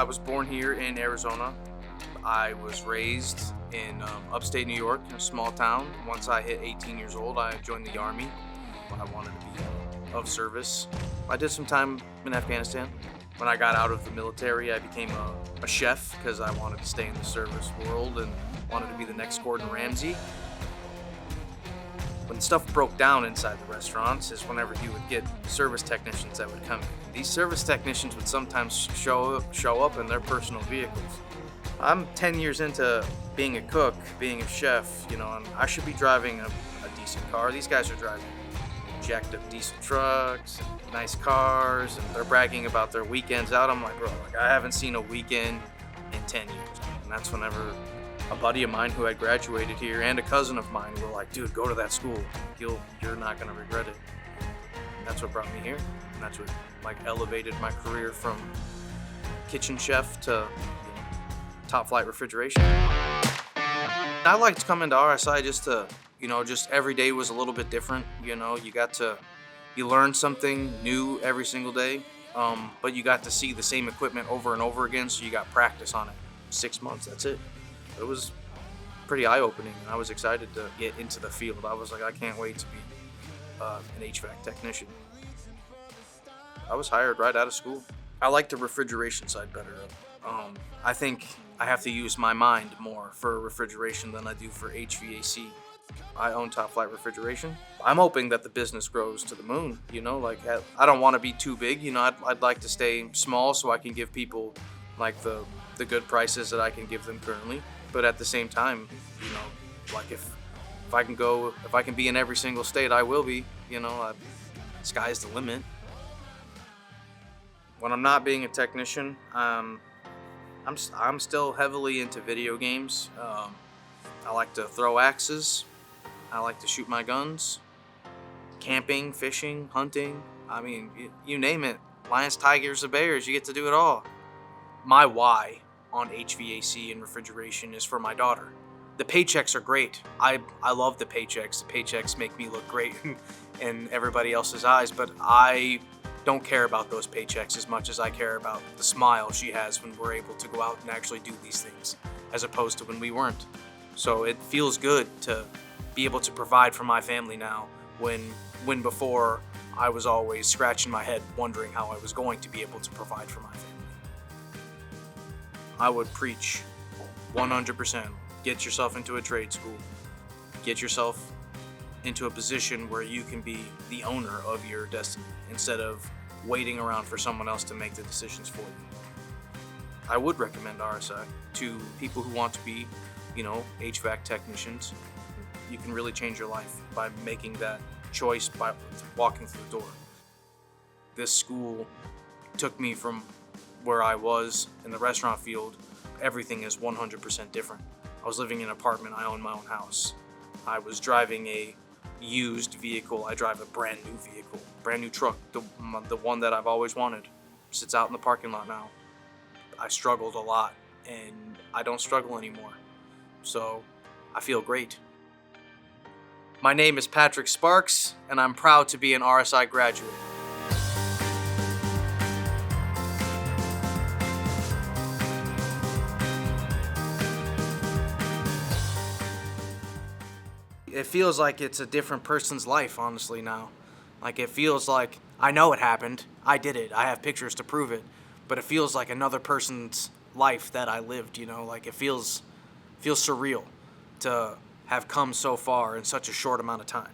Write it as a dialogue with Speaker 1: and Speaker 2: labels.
Speaker 1: was born here in Arizona. I was raised in upstate New York, in a small town. Once I hit 18 years old, I joined the Army. I wanted to be of service. I did some time in Afghanistan. When I got out of the military, I became a chef because I wanted to stay in the service world and wanted to be the next Gordon Ramsay. When stuff broke down inside the restaurants is whenever you would get service technicians that would come in. These service technicians would sometimes show up in their personal vehicles. I'm 10 years into being a cook, being a chef, and I should be driving a decent car. These guys are driving jacked up diesel trucks and nice cars, and they're bragging about their weekends out. I'm like, bro, I haven't seen a weekend in 10 years. And that's whenever a buddy of mine who had graduated here and a cousin of mine were like, dude, go to that school. You're not gonna regret it. And that's what brought me here. And that's what elevated my career from kitchen chef to top flight refrigeration. I liked coming to RSI just to, just every day was a little bit different. You learn something new every single day, but you got to see the same equipment over and over again, so you got practice on it. 6 months, that's it. It was pretty eye-opening, and I was excited to get into the field. I was like, I can't wait to be an HVAC technician. I was hired right out of school. I like the refrigeration side better. I think I have to use my mind more for refrigeration than I do for HVAC. I own Top Flight Refrigeration. I'm hoping that the business grows to the moon. I don't want to be too big. I'd like to stay small so I can give people the good prices that I can give them currently. But at the same time, if I can be in every single state, I will be. Sky's the limit. When I'm not being a technician, I'm still heavily into video games. I like to throw axes. I like to shoot my guns. Camping, fishing, hunting. I mean, you name it. Lions, tigers, or bears, you get to do it all. My why on HVAC and refrigeration is for my daughter. The paychecks are great. I love the paychecks. The paychecks make me look great in everybody else's eyes, but I don't care about those paychecks as much as I care about the smile she has when we're able to go out and actually do these things, as opposed to when we weren't. So it feels good to be able to provide for my family now, when before I was always scratching my head wondering how I was going to be able to provide for my family. I would preach 100%. Get yourself into a trade school. Get yourself into a position where you can be the owner of your destiny instead of waiting around for someone else to make the decisions for you. I would recommend RSI to people who want to be, HVAC technicians. You can really change your life by making that choice, by walking through the door. This school took me from where I was in the restaurant field. Everything is 100% different. I was living in an apartment. I owned my own house. I was driving a used vehicle. I drive a brand new vehicle, brand new truck, the one that I've always wanted. Sits out in the parking lot now. I struggled a lot, and I don't struggle anymore. So I feel great. My name is Patrick Sparks, and I'm proud to be an RSI graduate. It feels like it's a different person's life, honestly, now. It feels like I know it happened. I did it. I have pictures to prove it. But it feels like another person's life that I lived, It feels surreal to have come so far in such a short amount of time.